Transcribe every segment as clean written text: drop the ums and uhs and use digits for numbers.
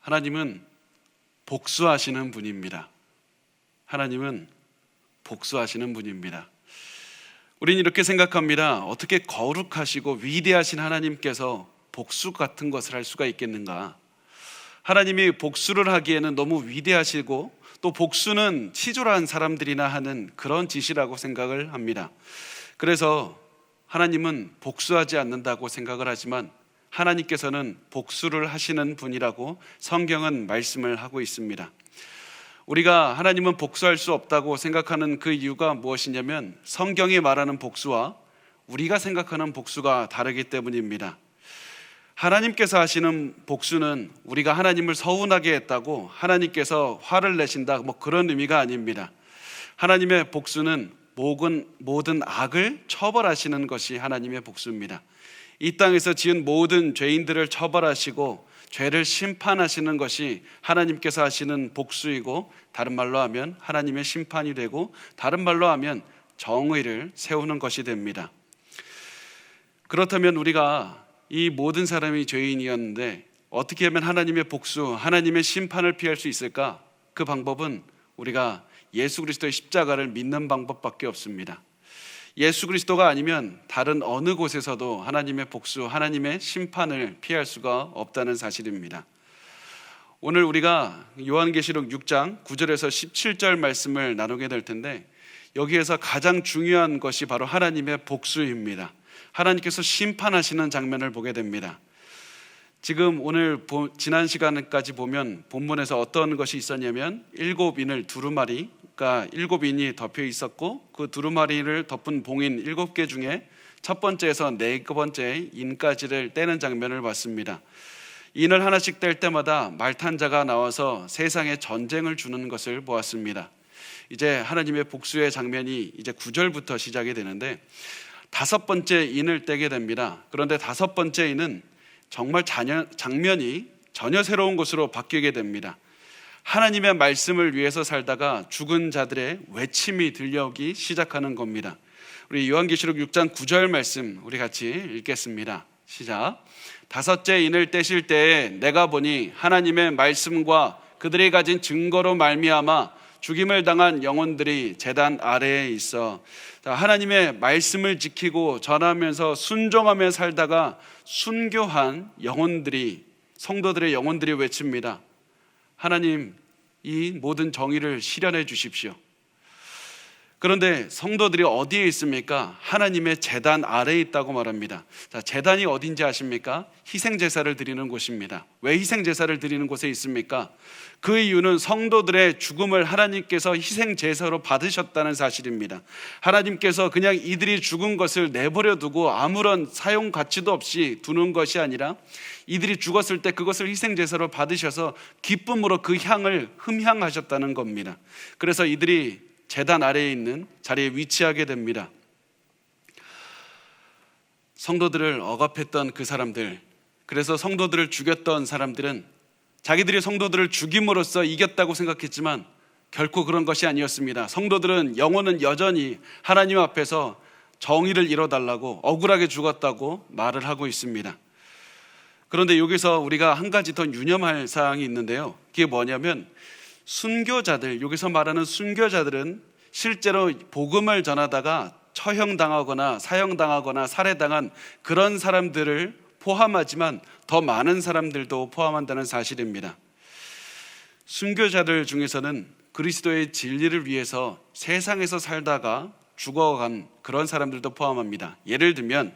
하나님은 복수하시는 분입니다. 하나님은 복수하시는 분입니다. 우린 이렇게 생각합니다. 어떻게 거룩하시고 위대하신 하나님께서 복수 같은 것을 할 수가 있겠는가? 하나님이 복수를 하기에는 너무 위대하시고 또 복수는 치졸한 사람들이나 하는 그런 짓이라고 생각을 합니다. 그래서 하나님은 복수하지 않는다고 생각을 하지만 하나님께서는 복수를 하시는 분이라고 성경은 말씀을 하고 있습니다. 우리가 하나님은 복수할 수 없다고 생각하는 그 이유가 무엇이냐면 성경이 말하는 복수와 우리가 생각하는 복수가 다르기 때문입니다. 하나님께서 하시는 복수는 우리가 하나님을 서운하게 했다고 하나님께서 화를 내신다, 그런 의미가 아닙니다. 하나님의 복수는 모든 악을 처벌하시는 것이 하나님의 복수입니다. 이 땅에서 지은 모든 죄인들을 처벌하시고 죄를 심판하시는 것이 하나님께서 하시는 복수이고, 다른 말로 하면 하나님의 심판이 되고, 다른 말로 하면 정의를 세우는 것이 됩니다. 그렇다면 우리가 이 모든 사람이 죄인이었는데 어떻게 하면 하나님의 복수, 하나님의 심판을 피할 수 있을까? 그 방법은 우리가 예수 그리스도의 십자가를 믿는 방법밖에 없습니다. 예수 그리스도가 아니면 다른 어느 곳에서도 하나님의 복수, 하나님의 심판을 피할 수가 없다는 사실입니다. 오늘 우리가 요한계시록 6장 9절에서 17절 말씀을 나누게 될 텐데, 여기에서 가장 중요한 것이 바로 하나님의 복수입니다. 하나님께서 심판하시는 장면을 보게 됩니다. 지금 오늘 지난 시간까지 보면 본문에서 어떤 것이 있었냐면 7인을 두루마리가 7인이 덮여 있었고, 그 두루마리를 덮은 봉인 7개 중에 첫 번째에서 4번째 인까지를 떼는 장면을 봤습니다. 인을 하나씩 뗄 때마다 말탄 자가 나와서 세상에 전쟁을 주는 것을 보았습니다. 이제 하나님의 복수의 장면이 이제 9절부터 시작이 되는데, 5번째 인을 떼게 됩니다. 그런데 5번째 인은 정말 장면이 전혀 새로운 것으로 바뀌게 됩니다. 하나님의 말씀을 위해서 살다가 죽은 자들의 외침이 들려오기 시작하는 겁니다. 우리 요한계시록 6장 9절 말씀 우리 같이 읽겠습니다. 시작. 5째 인을 떼실 때에 내가 보니 하나님의 말씀과 그들이 가진 증거로 말미암아 죽임을 당한 영혼들이 제단 아래에 있어. 하나님의 말씀을 지키고 전하면서 순종하며 살다가 순교한 영혼들이, 성도들의 영혼들이 외칩니다. 하나님, 이 모든 정의를 실현해 주십시오. 그런데 성도들이 어디에 있습니까? 하나님의 제단 아래에 있다고 말합니다. 자, 제단이 어딘지 아십니까? 희생제사를 드리는 곳입니다. 왜 희생제사를 드리는 곳에 있습니까? 그 이유는 성도들의 죽음을 하나님께서 희생제사로 받으셨다는 사실입니다. 하나님께서 그냥 이들이 죽은 것을 내버려 두고 아무런 사용 가치도 없이 두는 것이 아니라 이들이 죽었을 때 그것을 희생제사로 받으셔서 기쁨으로 그 향을 흠향하셨다는 겁니다. 그래서 이들이 제단 아래에 있는 자리에 위치하게 됩니다. 성도들을 억압했던 그 사람들, 그래서 성도들을 죽였던 사람들은 자기들이 성도들을 죽임으로써 이겼다고 생각했지만 결코 그런 것이 아니었습니다. 성도들은 영혼은 여전히 하나님 앞에서 정의를 이뤄달라고, 억울하게 죽었다고 말을 하고 있습니다. 그런데 여기서 우리가 한 가지 더 유념할 사항이 있는데요, 그게 뭐냐면 순교자들, 여기서 말하는 순교자들은 실제로 복음을 전하다가 처형당하거나 사형당하거나 살해당한 그런 사람들을 포함하지만 더 많은 사람들도 포함한다는 사실입니다. 순교자들 중에서는 그리스도의 진리를 위해서 세상에서 살다가 죽어간 그런 사람들도 포함합니다. 예를 들면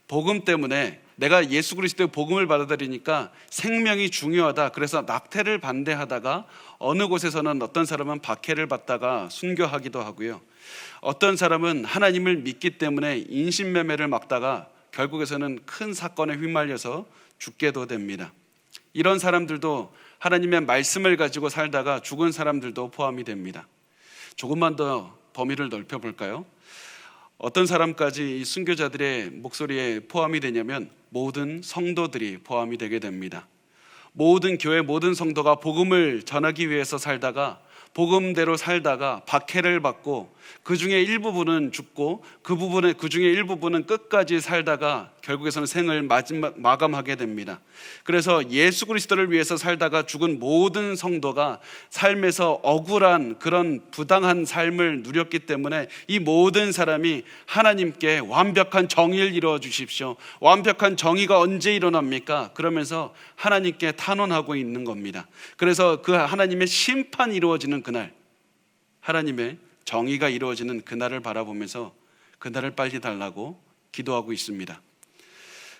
복음 때문에 내가 예수 그리스도의 복음을 받아들이니까 생명이 중요하다, 그래서 낙태를 반대하다가 어느 곳에서는 어떤 사람은 박해를 받다가 순교하기도 하고요, 어떤 사람은 하나님을 믿기 때문에 인신매매를 막다가 결국에서는 큰 사건에 휘말려서 죽게도 됩니다. 이런 사람들도 하나님의 말씀을 가지고 살다가 죽은 사람들도 포함이 됩니다. 조금만 더 범위를 넓혀볼까요? 어떤 사람까지 이 순교자들의 목소리에 포함이 되냐면 모든 성도들이 포함이 되게 됩니다. 모든 교회, 모든 성도가 복음을 전하기 위해서 살다가 복음대로 살다가 박해를 받고 그 중에 일부분은 죽고 그 중에 일부분은 끝까지 살다가 결국에서는 생을 마감하게 됩니다. 그래서 예수 그리스도를 위해서 살다가 죽은 모든 성도가 삶에서 억울한 그런 부당한 삶을 누렸기 때문에 이 모든 사람이 하나님께 완벽한 정의를 이루어 주십시오, 완벽한 정의가 언제 일어납니까? 그러면서 하나님께 탄원하고 있는 겁니다. 그래서 그 하나님의 심판이 이루어지는 그날, 하나님의 정의가 이루어지는 그날을 바라보면서 그날을 빨리 달라고 기도하고 있습니다.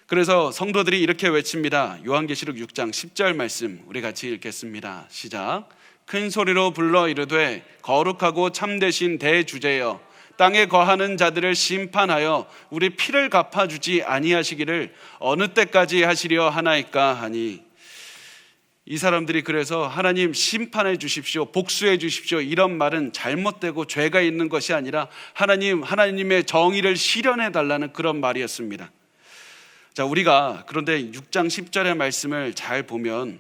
그래서 성도들이 이렇게 외칩니다. 요한계시록 6장 10절 말씀 우리 같이 읽겠습니다. 시작. 큰 소리로 불러 이르되 거룩하고 참되신 대주제여, 땅에 거하는 자들을 심판하여 우리 피를 갚아주지 아니하시기를 어느 때까지 하시려 하나이까 하니. 이 사람들이 그래서 하나님 심판해 주십시오, 복수해 주십시오, 이런 말은 잘못되고 죄가 있는 것이 아니라 하나님의 정의를 실현해 달라는 그런 말이었습니다. 자, 우리가 그런데 6장 10절의 말씀을 잘 보면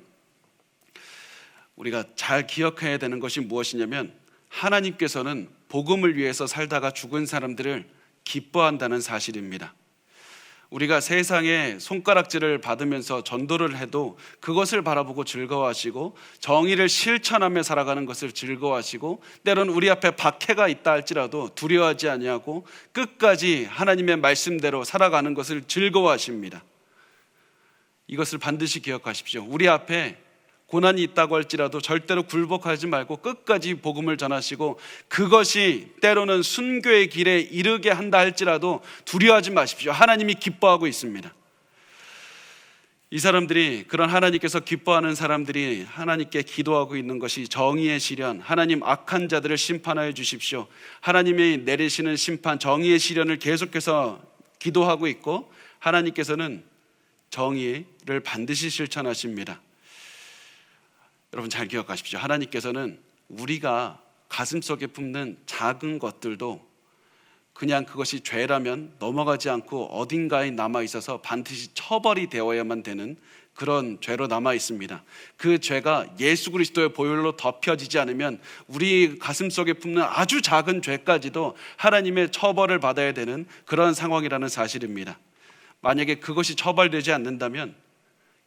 우리가 잘 기억해야 되는 것이 무엇이냐면, 하나님께서는 복음을 위해서 살다가 죽은 사람들을 기뻐한다는 사실입니다. 우리가 세상에 손가락질을 받으면서 전도를 해도 그것을 바라보고 즐거워하시고, 정의를 실천하며 살아가는 것을 즐거워하시고, 때로는 우리 앞에 박해가 있다 할지라도 두려워하지 아니하고 끝까지 하나님의 말씀대로 살아가는 것을 즐거워하십니다. 이것을 반드시 기억하십시오. 우리 앞에 고난이 있다고 할지라도 절대로 굴복하지 말고 끝까지 복음을 전하시고, 그것이 때로는 순교의 길에 이르게 한다 할지라도 두려워하지 마십시오. 하나님이 기뻐하고 있습니다. 이 사람들이, 그런 하나님께서 기뻐하는 사람들이 하나님께 기도하고 있는 것이 정의의 시련, 하나님 악한 자들을 심판하여 주십시오, 하나님이 내리시는 심판, 정의의 시련을 계속해서 기도하고 있고, 하나님께서는 정의를 반드시 실천하십니다. 여러분 잘 기억하십시오. 하나님께서는 우리가 가슴속에 품는 작은 것들도 그냥 그것이 죄라면 넘어가지 않고 어딘가에 남아있어서 반드시 처벌이 되어야만 되는 그런 죄로 남아있습니다. 그 죄가 예수 그리스도의 보혈로 덮여지지 않으면 우리 가슴속에 품는 아주 작은 죄까지도 하나님의 처벌을 받아야 되는 그런 상황이라는 사실입니다. 만약에 그것이 처벌되지 않는다면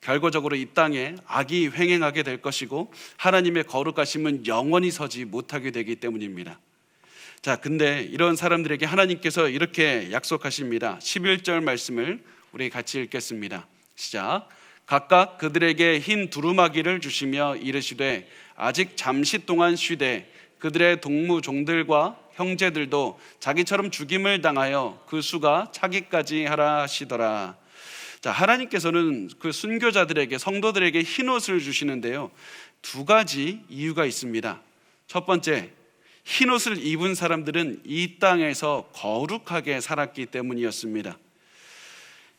결과적으로 이 땅에 악이 횡행하게 될 것이고, 하나님의 거룩하심은 영원히 서지 못하게 되기 때문입니다. 자, 근데 이런 사람들에게 하나님께서 이렇게 약속하십니다. 11절 말씀을 우리 같이 읽겠습니다. 시작. 각각 그들에게 흰 두루마기를 주시며 이르시되 아직 잠시 동안 쉬되 그들의 동무 종들과 형제들도 자기처럼 죽임을 당하여 그 수가 차기까지 하라 하시더라. 자, 하나님께서는 그 순교자들에게, 성도들에게 흰옷을 주시는데요, 두 가지 이유가 있습니다. 첫 번째, 흰옷을 입은 사람들은 이 땅에서 거룩하게 살았기 때문이었습니다.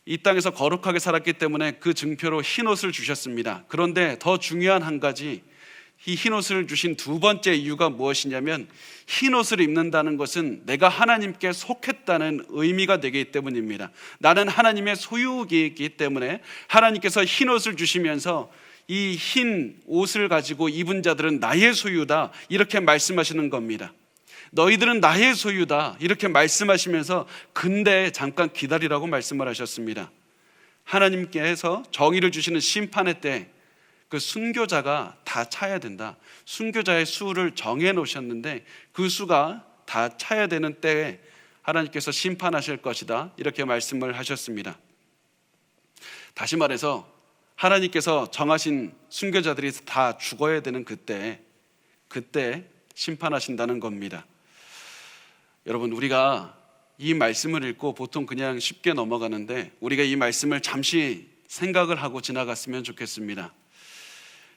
이 땅에서 거룩하게 살았기 때문에 그 증표로 흰옷을 주셨습니다. 그런데 더 중요한 한 가지, 이 흰옷을 주신 두 번째 이유가 무엇이냐면, 흰옷을 입는다는 것은 내가 하나님께 속했다는 의미가 되기 때문입니다. 나는 하나님의 소유이기 때문에 하나님께서 흰옷을 주시면서 이 흰 옷을 가지고 입은 자들은 나의 소유다, 이렇게 말씀하시는 겁니다. 너희들은 나의 소유다, 이렇게 말씀하시면서 근데 잠깐 기다리라고 말씀을 하셨습니다. 하나님께서 정의를 주시는 심판의 때 그 순교자가 다 차야 된다. 순교자의 수를 정해 놓으셨는데 그 수가 다 차야 되는 때에 하나님께서 심판하실 것이다, 이렇게 말씀을 하셨습니다. 다시 말해서 하나님께서 정하신 순교자들이 다 죽어야 되는 그때 심판하신다는 겁니다. 여러분, 우리가 이 말씀을 읽고 보통 그냥 쉽게 넘어가는데 우리가 이 말씀을 잠시 생각을 하고 지나갔으면 좋겠습니다.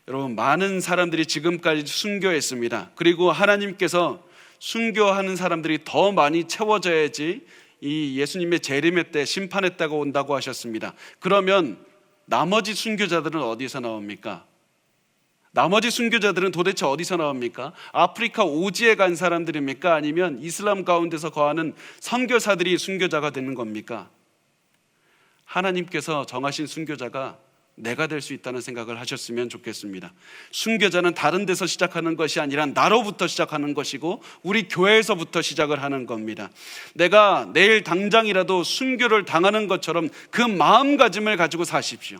여러분, 많은 사람들이 지금까지 순교했습니다. 그리고 하나님께서 순교하는 사람들이 더 많이 채워져야지 이 예수님의 재림의 때 심판의 때가 온다고 하셨습니다. 그러면 나머지 순교자들은 어디서 나옵니까? 나머지 순교자들은 도대체 어디서 나옵니까? 아프리카 오지에 간 사람들입니까? 아니면 이슬람 가운데서 거하는 선교사들이 순교자가 되는 겁니까? 하나님께서 정하신 순교자가 내가 될 수 있다는 생각을 하셨으면 좋겠습니다. 순교자는 다른 데서 시작하는 것이 아니라 나로부터 시작하는 것이고 우리 교회에서부터 시작을 하는 겁니다. 내가 내일 당장이라도 순교를 당하는 것처럼 그 마음가짐을 가지고 사십시오.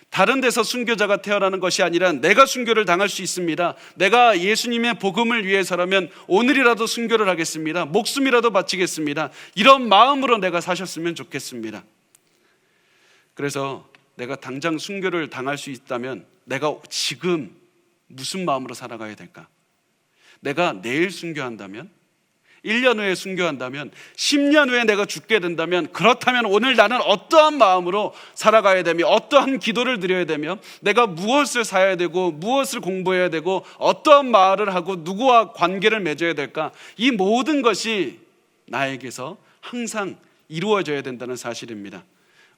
다른 데서 순교자가 태어나는 것이 아니라 내가 순교를 당할 수 있습니다. 내가 예수님의 복음을 위해서라면 오늘이라도 순교를 하겠습니다. 목숨이라도 바치겠습니다. 이런 마음으로 내가 사셨으면 좋겠습니다. 그래서 내가 당장 순교를 당할 수 있다면 내가 지금 무슨 마음으로 살아가야 될까? 내가 내일 순교한다면, 1년 후에 순교한다면, 10년 후에 내가 죽게 된다면, 그렇다면 오늘 나는 어떠한 마음으로 살아가야 되며 어떠한 기도를 드려야 되며 내가 무엇을 사야 되고 무엇을 공부해야 되고 어떠한 말을 하고 누구와 관계를 맺어야 될까? 이 모든 것이 나에게서 항상 이루어져야 된다는 사실입니다.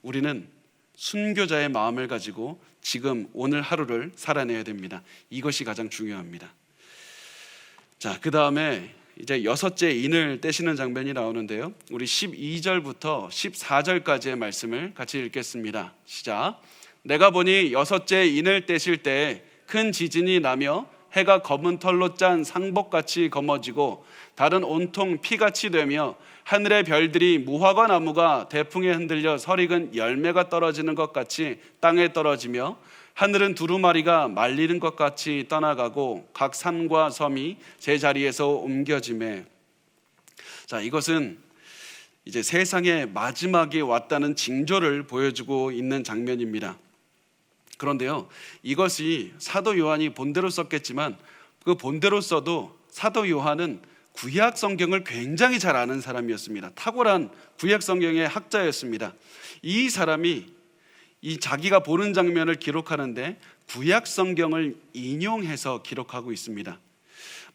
우리는 순교자의 마음을 가지고 지금 오늘 하루를 살아내야 됩니다. 이것이 가장 중요합니다. 자, 그 다음에 이제 여섯째 인을 떼시는 장면이 나오는데요, 우리 12절부터 14절까지의 말씀을 같이 읽겠습니다. 시작. 내가 보니 여섯째 인을 떼실 때 큰 지진이 나며 해가 검은 털로 짠 상복같이 검어지고 달은 온통 피같이 되며 하늘의 별들이 무화과 나무가 대풍에 흔들려 설익은 열매가 떨어지는 것 같이 땅에 떨어지며 하늘은 두루마리가 말리는 것 같이 떠나가고 각 산과 섬이 제 자리에서 옮겨지매. 자, 이것은 이제 세상의 마지막이 왔다는 징조를 보여주고 있는 장면입니다. 그런데요, 이것이 사도 요한이 본대로 썼겠지만 그 본대로 써도 사도 요한은 구약 성경을 굉장히 잘 아는 사람이었습니다. 탁월한 구약 성경의 학자였습니다. 이 사람이 이 자기가 보는 장면을 기록하는데 구약 성경을 인용해서 기록하고 있습니다.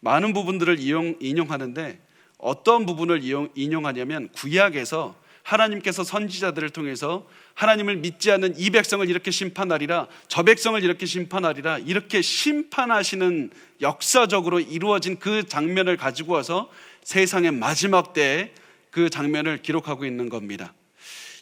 많은 부분들을 인용하는데 어떤 부분을 인용하냐면 구약에서 하나님께서 선지자들을 통해서 하나님을 믿지 않는 이 백성을 이렇게 심판하리라, 저 백성을 이렇게 심판하리라, 이렇게 심판하시는 역사적으로 이루어진 그 장면을 가지고 와서 세상의 마지막 때에 그 장면을 기록하고 있는 겁니다.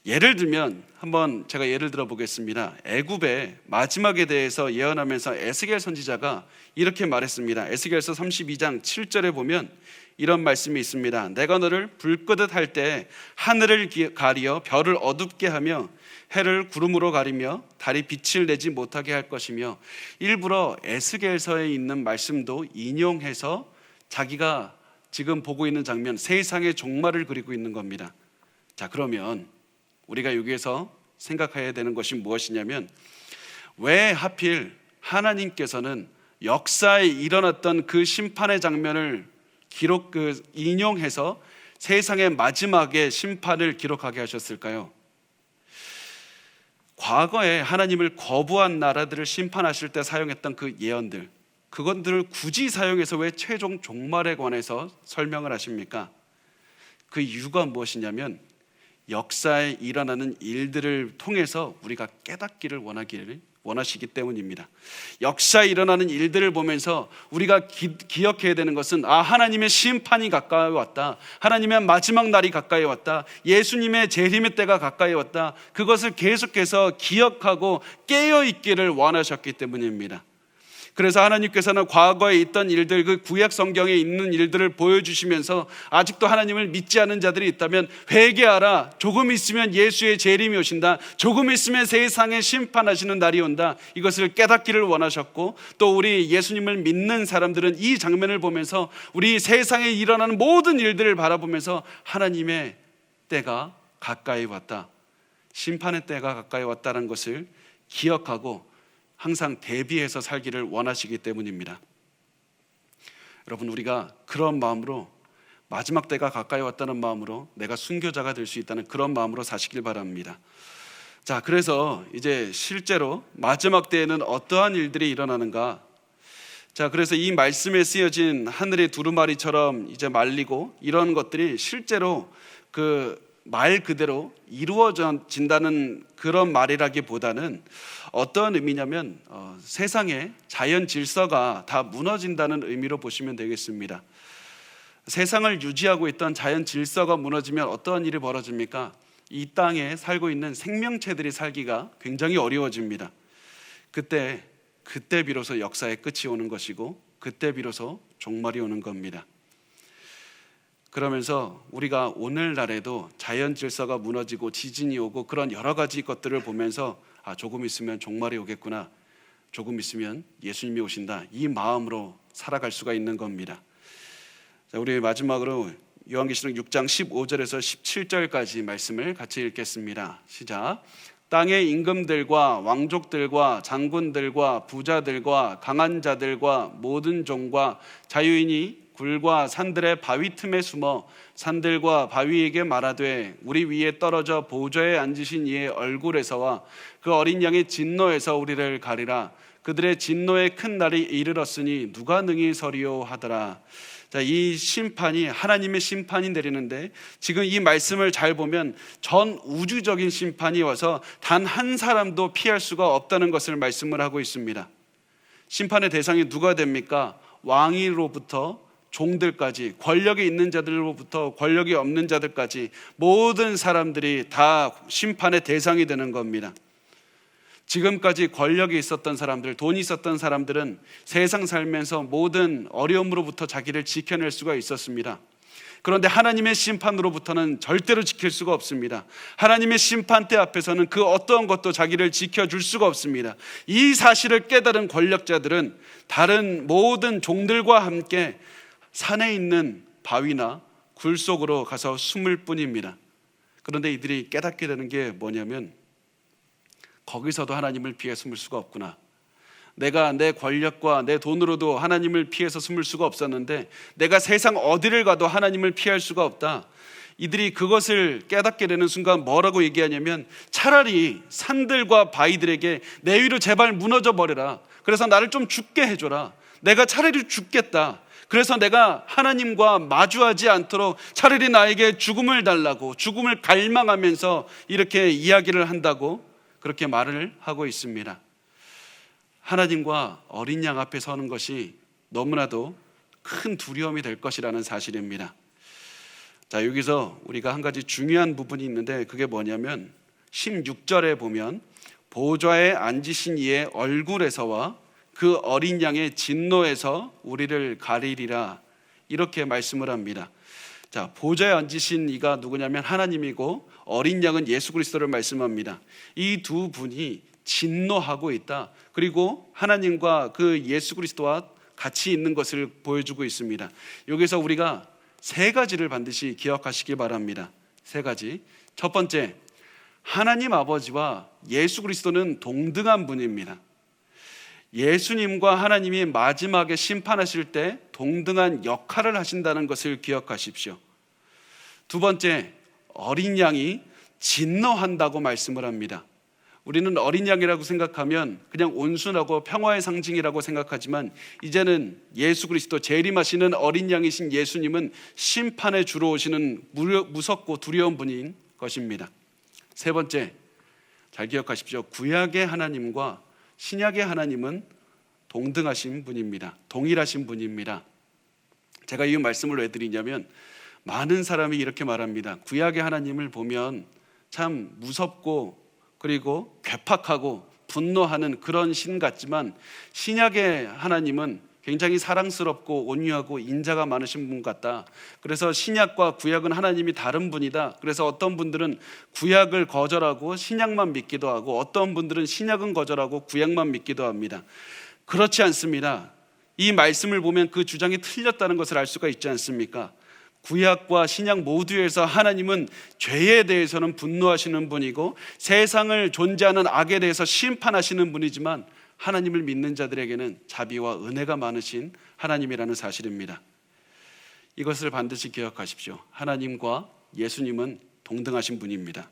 예를 들면 한번 제가 예를 들어 보겠습니다. 애굽의 마지막에 대해서 예언하면서 에스겔 선지자가 이렇게 말했습니다. 에스겔서 32장 7절에 보면 이런 말씀이 있습니다. 내가 너를 불 끄듯 할 때 하늘을 가리어 별을 어둡게 하며 해를 구름으로 가리며 달이 빛을 내지 못하게 할 것이며, 일부러 에스겔서에 있는 말씀도 인용해서 자기가 지금 보고 있는 장면, 세상의 종말을 그리고 있는 겁니다. 자, 그러면 우리가 여기에서 생각해야 되는 것이 무엇이냐면, 왜 하필 하나님께서는 역사에 일어났던 그 심판의 장면을 인용해서 세상의 마지막에 심판을 기록하게 하셨을까요? 과거에 하나님을 거부한 나라들을 심판하실 때 사용했던 그 예언들, 그것들을 굳이 사용해서 왜 최종 종말에 관해서 설명을 하십니까? 그 이유가 무엇이냐면 역사에 일어나는 일들을 통해서 우리가 깨닫기를 원하시기 때문입니다. 역사에 일어나는 일들을 보면서 우리가 기억해야 되는 것은, 하나님의 심판이 가까이 왔다, 하나님의 마지막 날이 가까이 왔다, 예수님의 재림의 때가 가까이 왔다, 그것을 계속해서 기억하고 깨어있기를 원하셨기 때문입니다. 그래서 하나님께서는 과거에 있던 일들, 그 구약 성경에 있는 일들을 보여주시면서 아직도 하나님을 믿지 않는 자들이 있다면 회개하라, 조금 있으면 예수의 재림이 오신다, 조금 있으면 세상에 심판하시는 날이 온다, 이것을 깨닫기를 원하셨고, 또 우리 예수님을 믿는 사람들은 이 장면을 보면서 우리 세상에 일어나는 모든 일들을 바라보면서 하나님의 때가 가까이 왔다, 심판의 때가 가까이 왔다는 것을 기억하고 항상 대비해서 살기를 원하시기 때문입니다. 여러분, 우리가 그런 마음으로, 마지막 때가 가까이 왔다는 마음으로 내가 순교자가 될 수 있다는 그런 마음으로 사시길 바랍니다. 자, 그래서 이제 실제로 마지막 때에는 어떠한 일들이 일어나는가? 자, 그래서 이 말씀에 쓰여진 하늘의 두루마리처럼 이제 말리고 이런 것들이 실제로 그 말 그대로 이루어진다는 그런 말이라기보다는 어떤 의미냐면 세상의 자연 질서가 다 무너진다는 의미로 보시면 되겠습니다. 세상을 유지하고 있던 자연 질서가 무너지면 어떠한 일이 벌어집니까? 이 땅에 살고 있는 생명체들이 살기가 굉장히 어려워집니다. 그때 비로소 역사의 끝이 오는 것이고 그때 비로소 종말이 오는 겁니다. 그러면서 우리가 오늘날에도 자연 질서가 무너지고 지진이 오고 그런 여러 가지 것들을 보면서 조금 있으면 종말이 오겠구나, 조금 있으면 예수님이 오신다, 이 마음으로 살아갈 수가 있는 겁니다. 자, 우리 마지막으로 요한계시록 6장 15절에서 17절까지 말씀을 같이 읽겠습니다. 시작. 땅의 임금들과 왕족들과 장군들과 부자들과 강한 자들과 모든 종과 자유인이 굴과 산들의 바위 틈에 숨어 산들과 바위에게 말하되 우리 위에 떨어져 보좌에 앉으신 이의 얼굴에서와 그 어린 양의 진노에서 우리를 가리라. 그들의 진노의 큰 날이 이르렀으니 누가 능히 서리요 하더라. 자, 이 심판이 하나님의 심판이 내리는데 지금 이 말씀을 잘 보면 전 우주적인 심판이 와서 단 한 사람도 피할 수가 없다는 것을 말씀을 하고 있습니다. 심판의 대상이 누가 됩니까? 왕위로부터 종들까지, 권력이 있는 자들로부터 권력이 없는 자들까지 모든 사람들이 다 심판의 대상이 되는 겁니다. 지금까지 권력이 있었던 사람들, 돈이 있었던 사람들은 세상 살면서 모든 어려움으로부터 자기를 지켜낼 수가 있었습니다. 그런데 하나님의 심판으로부터는 절대로 지킬 수가 없습니다. 하나님의 심판대 앞에서는 그 어떠한 것도 자기를 지켜줄 수가 없습니다. 이 사실을 깨달은 권력자들은 다른 모든 종들과 함께 산에 있는 바위나 굴 속으로 가서 숨을 뿐입니다. 그런데 이들이 깨닫게 되는 게 뭐냐면 거기서도 하나님을 피해 숨을 수가 없구나. 내가 내 권력과 내 돈으로도 하나님을 피해서 숨을 수가 없었는데 내가 세상 어디를 가도 하나님을 피할 수가 없다. 이들이 그것을 깨닫게 되는 순간 뭐라고 얘기하냐면 차라리 산들과 바위들에게 내 위로 제발 무너져 버려라. 그래서 나를 좀 죽게 해줘라. 내가 차라리 죽겠다. 그래서 내가 하나님과 마주하지 않도록 차라리 나에게 죽음을 달라고, 죽음을 갈망하면서 이렇게 이야기를 한다고 그렇게 말을 하고 있습니다. 하나님과 어린 양 앞에 서는 것이 너무나도 큰 두려움이 될 것이라는 사실입니다. 자, 여기서 우리가 한 가지 중요한 부분이 있는데 그게 뭐냐면 16절에 보면 보좌에 앉으신 이의 얼굴에서와 그 어린 양의 진노에서 우리를 가리리라, 이렇게 말씀을 합니다. 자, 보좌에 앉으신 이가 누구냐면 하나님이고 어린 양은 예수 그리스도를 말씀합니다. 이 두 분이 진노하고 있다. 그리고 하나님과 그 예수 그리스도와 같이 있는 것을 보여주고 있습니다. 여기서 우리가 세 가지를 반드시 기억하시기 바랍니다. 세 가지. 첫 번째, 하나님 아버지와 예수 그리스도는 동등한 분입니다. 예수님과 하나님이 마지막에 심판하실 때 동등한 역할을 하신다는 것을 기억하십시오. 두 번째, 어린 양이 진노한다고 말씀을 합니다. 우리는 어린 양이라고 생각하면 그냥 온순하고 평화의 상징이라고 생각하지만 이제는 예수 그리스도 재림하시는 어린 양이신 예수님은 심판에 주로 오시는 무섭고 두려운 분인 것입니다. 세 번째, 잘 기억하십시오. 구약의 하나님과 신약의 하나님은 동등하신 분입니다. 동일하신 분입니다. 제가 이 말씀을 왜 드리냐면 많은 사람이 이렇게 말합니다. 구약의 하나님을 보면 참 무섭고 그리고 괴팍하고 분노하는 그런 신 같지만 신약의 하나님은 굉장히 사랑스럽고 온유하고 인자가 많으신 분 같다. 그래서 신약과 구약은 하나님이 다른 분이다. 그래서 어떤 분들은 구약을 거절하고 신약만 믿기도 하고 어떤 분들은 신약은 거절하고 구약만 믿기도 합니다. 그렇지 않습니다. 이 말씀을 보면 그 주장이 틀렸다는 것을 알 수가 있지 않습니까? 구약과 신약 모두에서 하나님은 죄에 대해서는 분노하시는 분이고 세상을 존재하는 악에 대해서 심판하시는 분이지만 하나님을 믿는 자들에게는 자비와 은혜가 많으신 하나님이라는 사실입니다. 이것을 반드시 기억하십시오. 하나님과 예수님은 동등하신 분입니다.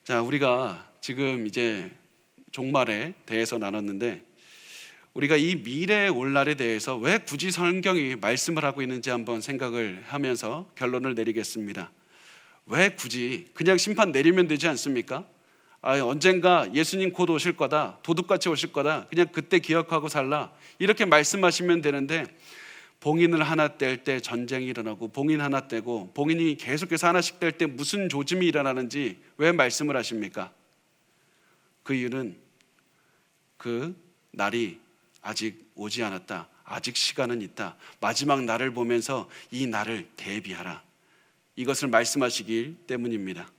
자, 우리가 지금 이제 종말에 대해서 나눴는데 우리가 이 미래의 오늘날에 대해서 왜 굳이 성경이 말씀을 하고 있는지 한번 생각을 하면서 결론을 내리겠습니다. 왜 굳이 그냥 심판 내리면 되지 않습니까? 언젠가 예수님 곧 오실 거다, 도둑같이 오실 거다, 그냥 그때 기억하고 살라, 이렇게 말씀하시면 되는데 봉인을 하나 뗄 때 전쟁이 일어나고 봉인 하나 떼고 봉인이 계속해서 하나씩 뗄 때 무슨 조짐이 일어나는지 왜 말씀을 하십니까? 그 이유는 그 날이 아직 오지 않았다. 아직 시간은 있다. 마지막 날을 보면서 이 날을 대비하라. 이것을 말씀하시길 때문입니다.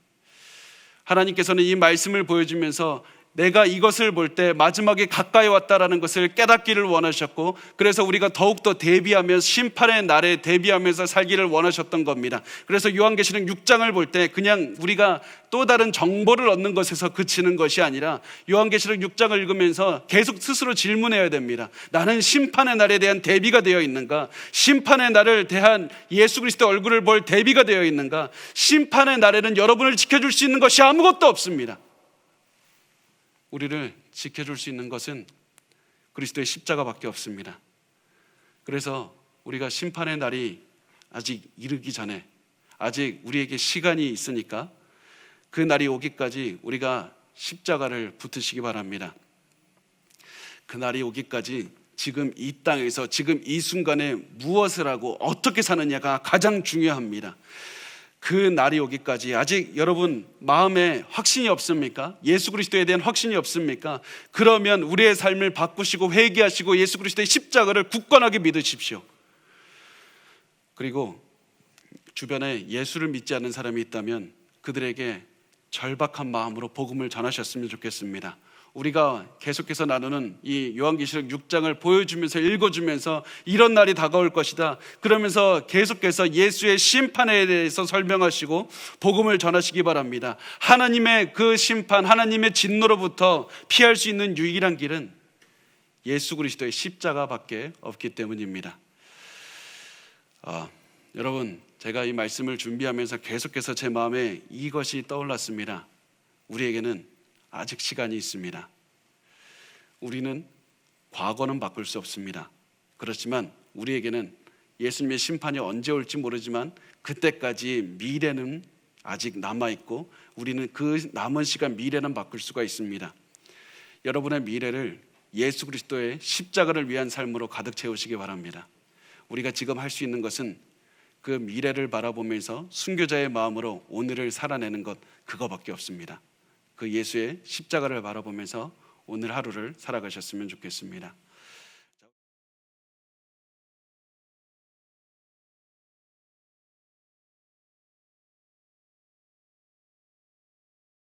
하나님께서는 이 말씀을 보여주면서 내가 이것을 볼 때 마지막에 가까이 왔다라는 것을 깨닫기를 원하셨고, 그래서 우리가 더욱더 대비하면서 심판의 날에 대비하면서 살기를 원하셨던 겁니다. 그래서 요한계시록 6장을 볼 때 그냥 우리가 또 다른 정보를 얻는 것에서 그치는 것이 아니라 요한계시록 6장을 읽으면서 계속 스스로 질문해야 됩니다. 나는 심판의 날에 대한 대비가 되어 있는가? 심판의 날을 대한 예수 그리스도의 얼굴을 볼 대비가 되어 있는가? 심판의 날에는 여러분을 지켜줄 수 있는 것이 아무것도 없습니다. 우리를 지켜줄 수 있는 것은 그리스도의 십자가밖에 없습니다. 그래서 우리가 심판의 날이 아직 이르기 전에, 아직 우리에게 시간이 있으니까 그 날이 오기까지 우리가 십자가를 붙으시기 바랍니다. 그 날이 오기까지 지금 이 땅에서 지금 이 순간에 무엇을 하고 어떻게 사느냐가 가장 중요합니다. 그 날이 오기까지 아직 여러분 마음에 확신이 없습니까? 예수 그리스도에 대한 확신이 없습니까? 그러면 우리의 삶을 바꾸시고 회개하시고 예수 그리스도의 십자가를 굳건하게 믿으십시오. 그리고 주변에 예수를 믿지 않는 사람이 있다면 그들에게 절박한 마음으로 복음을 전하셨으면 좋겠습니다. 우리가 계속해서 나누는 이 요한계시록 6장을 보여주면서 읽어주면서 이런 날이 다가올 것이다, 그러면서 계속해서 예수의 심판에 대해서 설명하시고 복음을 전하시기 바랍니다. 하나님의 그 심판, 하나님의 진노로부터 피할 수 있는 유일한 길은 예수 그리스도의 십자가밖에 없기 때문입니다. 여러분, 제가 이 말씀을 준비하면서 계속해서 제 마음에 이것이 떠올랐습니다. 우리에게는 아직 시간이 있습니다. 우리는 과거는 바꿀 수 없습니다. 그렇지만 우리에게는 예수님의 심판이 언제 올지 모르지만 그때까지 미래는 아직 남아있고 우리는 그 남은 시간 미래는 바꿀 수가 있습니다. 여러분의 미래를 예수 그리스도의 십자가를 위한 삶으로 가득 채우시기 바랍니다. 우리가 지금 할 수 있는 것은 그 미래를 바라보면서 순교자의 마음으로 오늘을 살아내는 것, 그거밖에 없습니다. 그 예수의 십자가를 바라보면서 오늘 하루를 살아가셨으면 좋겠습니다.